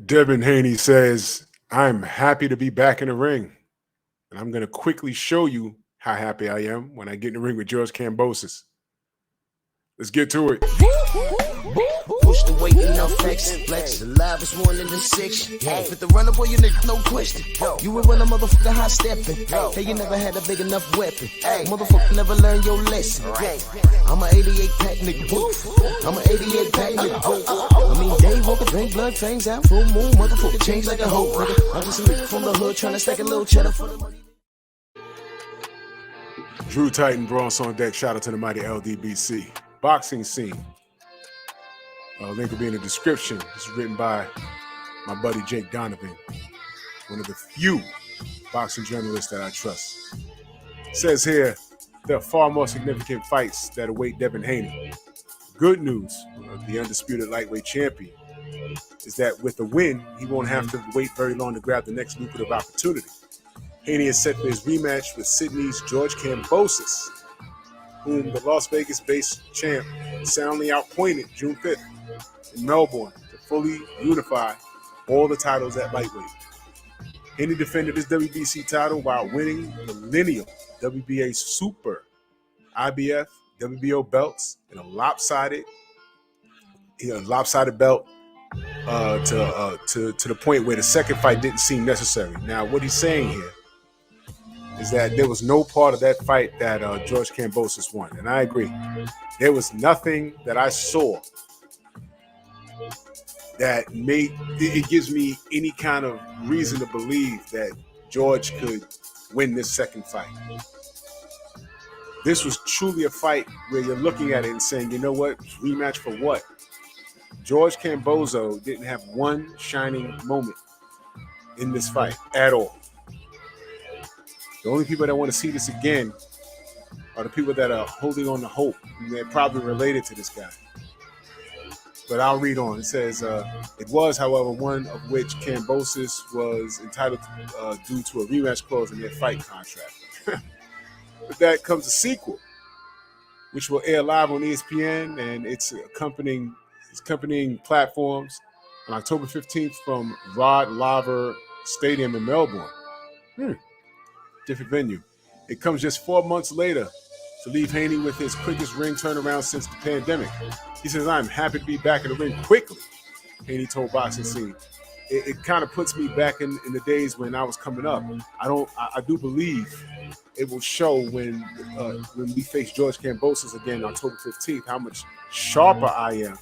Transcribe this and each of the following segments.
Devin Haney says, I'm happy to be back in the ring. And I'm going to quickly show you how happy I am when I get in the ring with George Kambosos. Let's get to it. Push the weight and no flex. The live is one in the six. With the runner boy, you nigga, no question. You will run a motherfucker high stepping. Hey, you never had a big enough weapon. Motherfucker never learned your lesson. I'm a 88 pack nigga. I'm a 88 pack nigga. I mean, day walker, drink blood, fangs out, full moon, motherfucker change like a hoe, nigga. I'm just a nigga from the hood trying to stack a little cheddar for the money. Drew Titan, Bronx on deck. Shout out to the mighty LDBC. Boxing scene. Link will be in the description. It's written by my buddy Jake Donovan, one of the few boxing journalists that I trust. It says here, there are far more significant fights that await Devin Haney. Good news, the undisputed lightweight champion, is that with a win, he won't have to wait very long to grab the next lucrative opportunity. Haney is set for his rematch with Sydney's George Kambosos, whom the Las Vegas-based champ soundly outpointed June 5th in Melbourne to fully unify all the titles at lightweight. Haney defended his WBC title while winning the lineal WBA Super, IBF, WBO belts in a lopsided belt to the point where the second fight didn't seem necessary. Now, what he's saying here is that there was no part of that fight that George Kambosos won, and I agree. There was nothing that I saw that made it gives me any kind of reason to believe that George could win this second fight. This was truly a fight where you're looking at it and saying, you know what, rematch for what? George Kambosos didn't have one shining moment in this fight at all. The only people that want to see this again are the people that are holding on to hope, and they're probably related to this guy. But I'll read on. It says, it was, however, one of which Kambosos was entitled due to a rematch clause in their fight contract. With that comes a sequel, which will air live on ESPN and its accompanying platforms on October 15th from Rod Laver Stadium in Melbourne. Different venue. It comes just 4 months later to leave Haney with his quickest ring turnaround since the pandemic. He says, I'm happy to be back in the ring quickly, Haney told Boxing Scene. It kind of puts me back in the days when I was coming up. I do believe it will show when we face George Kambosos again October 15th, how much sharper I am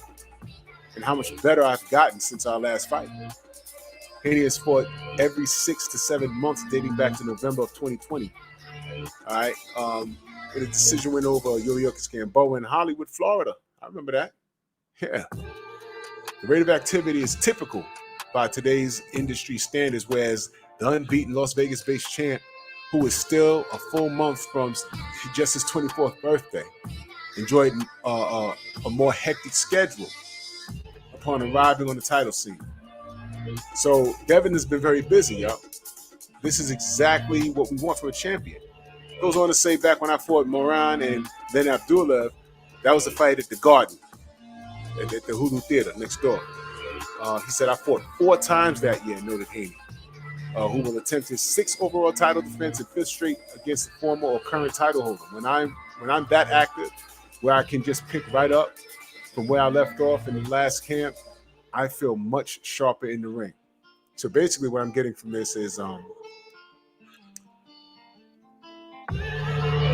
and how much better I've gotten since our last fight. Haney has fought every 6 to 7 months dating back to November of 2020. All right. In a decision win over Yuriorkis Gamboa in Hollywood, Florida. I remember that. Yeah. The rate of activity is typical by today's industry standards, whereas the unbeaten Las Vegas-based champ, who is still a full month from just his 24th birthday, enjoyed a more hectic schedule upon arriving on the title scene. So Devin has been very busy, yo. This is exactly what we want from a champion. Goes on to say, back when I fought Moran and then Abdullah, that was a fight at the Garden, at the Hulu Theater next door. He said, I fought 4 times that year, noted Haney, who will attempt his 6th overall title defense and 5th straight against the former or current title holder. When I'm that active, where I can just pick right up from where I left off in the last camp, I feel much sharper in the ring. So basically what I'm getting from this is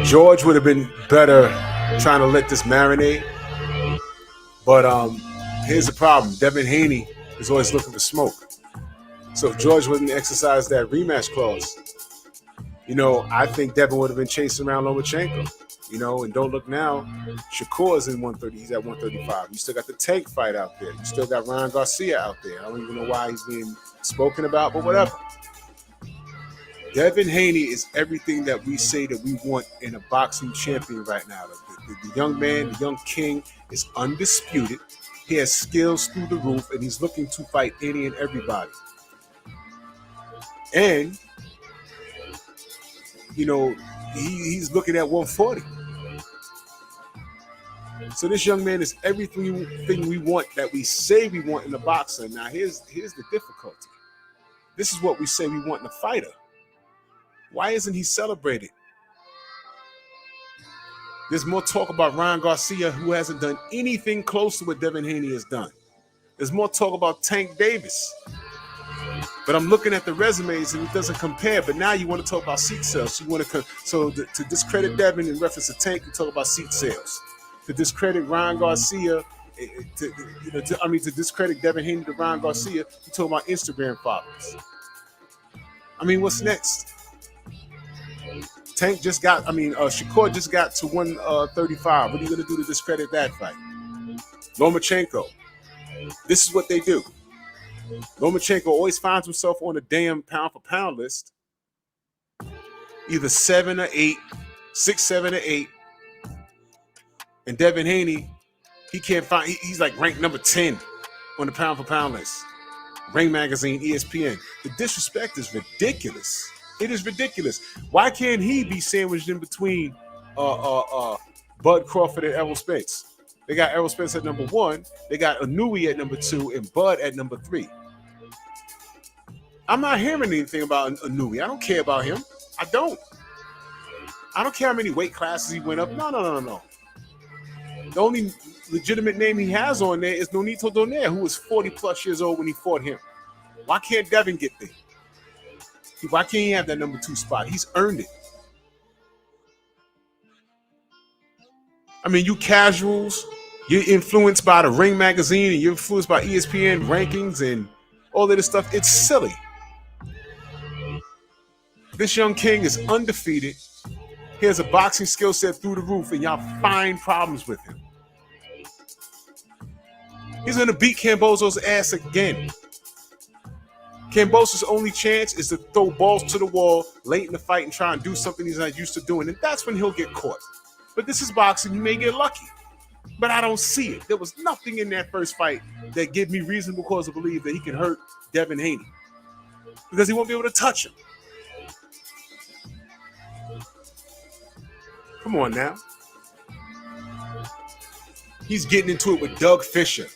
George would have been better trying to let this marinate. But here's the problem. Devin Haney is always looking for smoke. So if George wouldn't exercise that rematch clause, I think Devin would have been chasing around Lomachenko. And don't look now, Shakur's in 130. He's at 135. You still got the Tank fight out there. You still got Ryan Garcia out there. I don't even know why he's being spoken about, but whatever. Devin Haney is everything that we say that we want in a boxing champion right now. The young man, the young king is undisputed. He has skills through the roof, and he's looking to fight any and everybody. And, he's looking at 140. So this young man is everything we want that we say we want in a boxer. Now here's the difficulty. This is what we say we want in a fighter. Why isn't he celebrated? There's more talk about Ryan Garcia, who hasn't done anything close to what Devin Haney has done. There's more talk about Tank Davis. But I'm looking at the resumes and it doesn't compare. But now you want to talk about seat sales. You want to discredit Devin in reference to Tank, you talk about seat sales. To discredit Ryan Garcia, to discredit Devin Haney to Ryan Garcia, you talk about Instagram followers. I mean, what's next? Shakur just got to 135. What are you going to do to discredit that fight? Lomachenko. This is what they do. Lomachenko always finds himself on a damn pound-for-pound list. Either 7 or 8, 6, 7 or 8. And Devin Haney, he can't find, he's like ranked number 10 on the pound-for-pound list. Ring Magazine, ESPN. The disrespect is ridiculous. It is ridiculous. Why can't he be sandwiched in between Bud Crawford and Errol Spence? They got Errol Spence at number 1. They got Inouye at number 2 and Bud at number 3. I'm not hearing anything about Inouye. I don't care about him. I don't care how many weight classes he went up. No. The only legitimate name he has on there is Nonito Donaire, who was 40 plus years old when he fought him. Why can't Devin get there? Why can't he have that number 2 spot? He's earned it. I mean, you casuals, you're influenced by the Ring Magazine and you're influenced by ESPN rankings and all of this stuff. It's silly. This young king is undefeated. He has a boxing skill set through the roof, and y'all find problems with him. He's going to beat Kambosos' ass again. Kambosos' only chance is to throw balls to the wall late in the fight and try and do something he's not used to doing, and that's when he'll get caught. But this is boxing. You may get lucky. But I don't see it. There was nothing in that first fight that gave me reasonable cause to believe that he can hurt Devin Haney because he won't be able to touch him. Come on now. He's getting into it with Doug Fisher.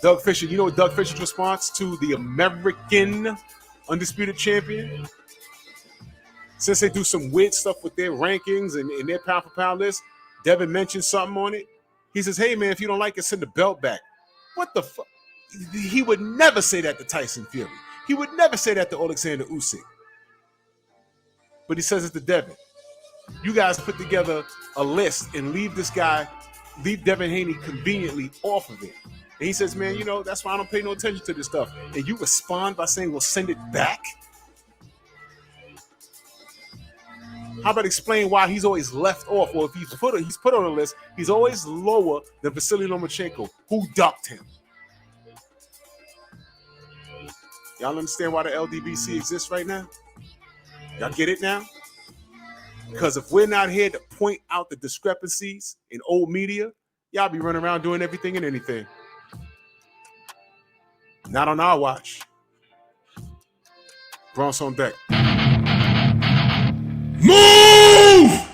Doug Fisher, you know what Doug Fisher's response to the American undisputed champion? Since they do some weird stuff with their rankings and their pound-for-pound list, Devin mentioned something on it. He says, hey, man, if you don't like it, send the belt back. What the fuck? He would never say that to Tyson Fury. He would never say that to Alexander Usyk. But he says it to Devin. You guys put together a list and leave Devin Haney conveniently off of it. And he says, man, that's why I don't pay no attention to this stuff. And you respond by saying, well, send it back? How about explain why he's always left off? Or if he's put on a list, he's always lower than Vasily Lomachenko, who ducked him. Y'all understand why the LDBC exists right now? Y'all get it now? Because if we're not here to point out the discrepancies in old media, y'all be running around doing everything and anything. Not on our watch. Bronx on deck. Move!